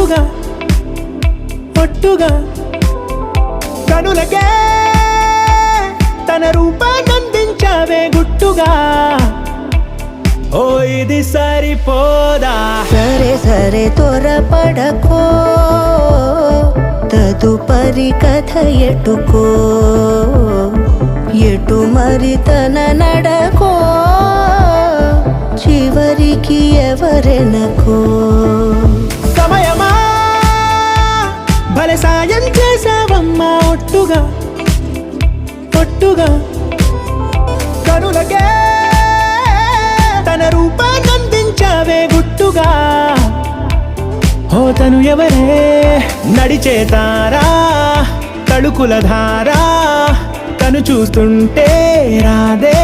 ఒట్టుగా ఒట్టుగా కనులకే తన రూపాన్నందించావే గుట్టుగా. ఓ ఇది సరిపోదా? సరే సరే త్వరపడకో, తదుపరి కథ ఎటుకో, ఎటు మరి తన నడకో, చివరికి ఎవరెనకో. సమయమా భలే సాయం చేసావమ్మా ఒట్టుగా ఒట్టుగా కనులకే తన రూపాన్నందించావే గుట్టుగా. ఓ తను ఎవరే నడిచే తారా తళుకుల ధారా, తను చూస్తుంటే రాదే